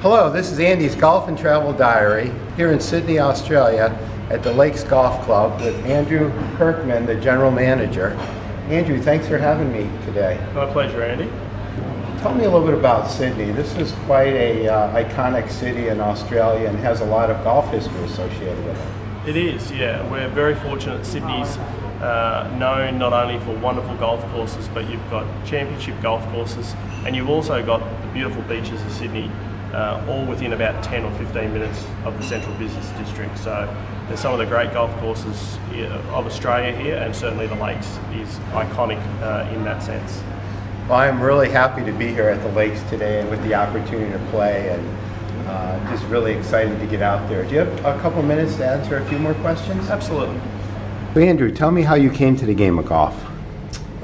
Hello, this is Andy's Golf and Travel Diary here in Sydney, Australia at the Lakes Golf Club with Andrew Kirkman, the General Manager. Andrew, thanks for having me today. My pleasure, Andy. Tell me a little bit about Sydney. This is quite a iconic city in Australia and has a lot of golf history associated with it. It is, yeah. We're very fortunate. Sydney's known not only for wonderful golf courses, but you've got championship golf courses, and you've also got the beautiful beaches of Sydney, all within about 10 or 15 minutes of the central business district. So there's some of the great golf courses of Australia here, and certainly the Lakes is iconic in that sense. Well, I'm really happy to be here at the Lakes today and with the opportunity to play, and just really excited to get out there. Do you have a couple minutes to answer a few more questions? Absolutely. So Andrew, tell me how you came to the game of golf.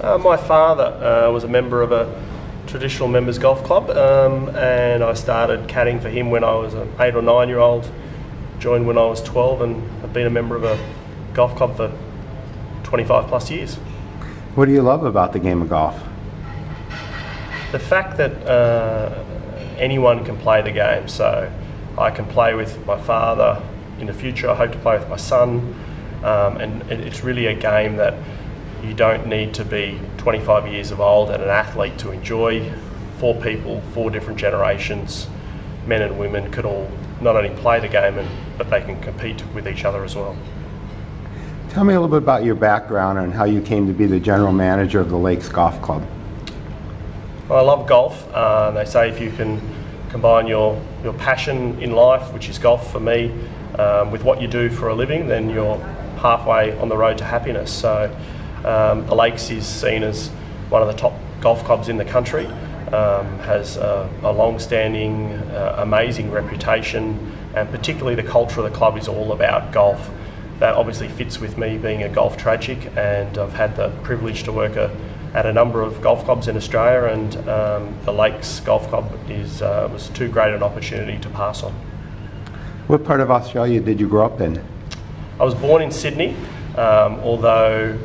My father was a member of a traditional members golf club, and I started caddying for him when I was an 8 or 9 year old, joined when I was 12, and I've been a member of a golf club for 25 plus years. What do you love about the game of golf? The fact that anyone can play the game. So I can play with my father. In the future I hope to play with my son, and it's really a game that you don't need to be 25 years of old and an athlete to enjoy. 4 people, 4 different generations, men and women, could all not only play the game, but they can compete with each other as well. Tell me a little bit about your background and how you came to be the general manager of the Lakes Golf Club. Well, I love golf. They say if you can combine your passion in life, which is golf for me, with what you do for a living, then you're halfway on the road to happiness. So the Lakes is seen as one of the top golf clubs in the country, has a long-standing, amazing reputation, and particularly the culture of the club is all about golf. That obviously fits with me being a golf tragic, and I've had the privilege to work at a number of golf clubs in Australia, and the Lakes Golf Club was too great an opportunity to pass on. What part of Australia did you grow up in? I was born in Sydney, although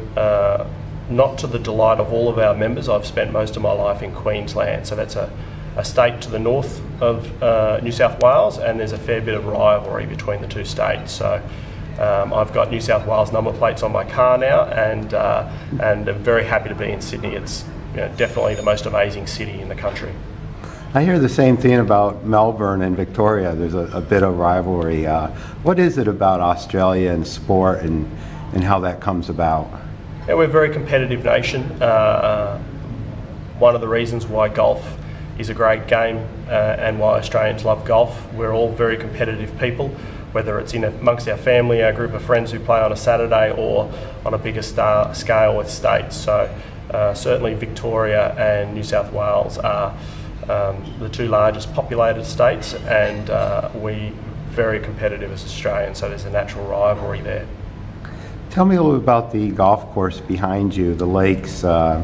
not to the delight of all of our members. I've spent most of my life in Queensland, so that's a state to the north of New South Wales, and there's a fair bit of rivalry between the two states. So I've got New South Wales number plates on my car now, and I'm very happy to be in Sydney. It's definitely the most amazing city in the country. I hear the same thing about Melbourne and Victoria. There's a bit of rivalry. What is it about Australia and sport and how that comes about? Yeah, we're a very competitive nation. One of the reasons why golf is a great game and why Australians love golf, we're all very competitive people, whether it's amongst our family, our group of friends who play on a Saturday, or on a bigger scale with states. So certainly Victoria and New South Wales are the 2 largest populated states, and we're very competitive as Australians, so there's a natural rivalry there. Tell me a little bit about the golf course behind you, the Lakes. I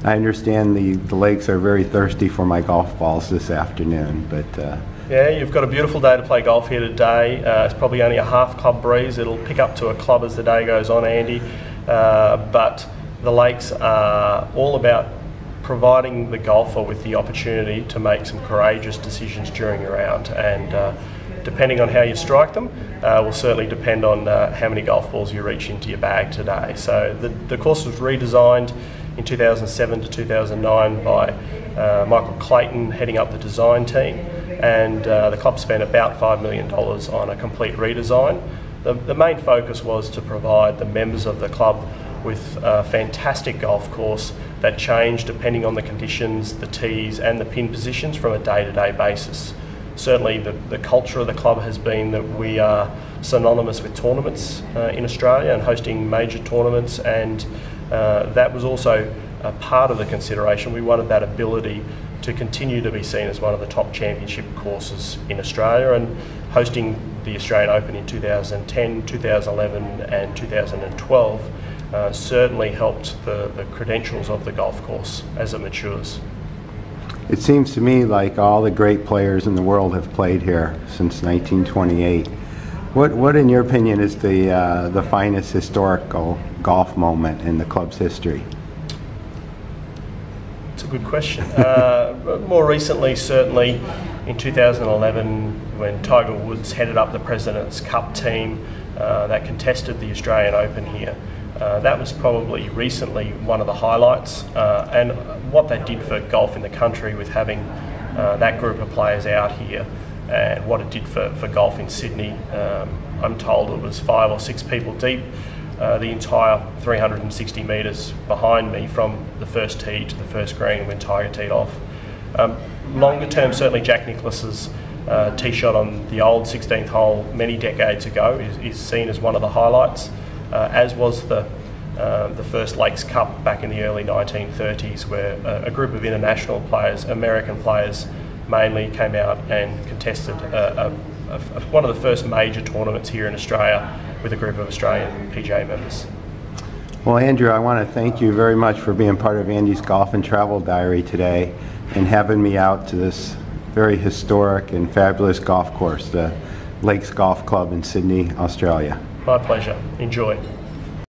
understand the Lakes are very thirsty for my golf balls this afternoon, but yeah, you've got a beautiful day to play golf here today. It's probably only a half club breeze. It'll pick up to a club as the day goes on, Andy. But the Lakes are all about providing the golfer with the opportunity to make some courageous decisions during a round, and depending on how you strike them will certainly depend on how many golf balls you reach into your bag today. So the course was redesigned in 2007 to 2009 by Michael Clayton heading up the design team, and the club spent about $5 million on a complete redesign. The main focus was to provide the members of the club with a fantastic golf course that changed depending on the conditions, the tees and the pin positions from a day-to-day basis. Certainly the culture of the club has been that we are synonymous with tournaments in Australia and hosting major tournaments, and that was also a part of the consideration. We wanted that ability to continue to be seen as one of the top championship courses in Australia, and hosting the Australian Open in 2010, 2011 and 2012 certainly helped the credentials of the golf course as it matures. it seems to me like all the great players in the world have played here since 1928. What in your opinion is the finest historical golf moment in the club's history? It's a good question. More recently, certainly in 2011, when Tiger Woods headed up the President's Cup team that contested the Australian Open here. That was probably recently one of the highlights, and what that did for golf in the country with having that group of players out here, and what it did for golf in Sydney. I'm told it was 5 or 6 people deep, the entire 360 metres behind me from the first tee to the first green when Tiger teed off. Longer term, certainly Jack Nicklaus's tee shot on the old 16th hole many decades ago is seen as one of the highlights, as was the first Lakes Cup back in the early 1930s, where a group of international players, American players mainly, came out and contested one of the first major tournaments here in Australia with a group of Australian PGA members. Well, Andrew, I want to thank you very much for being part of Andy's Golf and Travel Diary today and having me out to this very historic and fabulous golf course, the Lakes Golf Club in Sydney, Australia. My pleasure. Enjoy.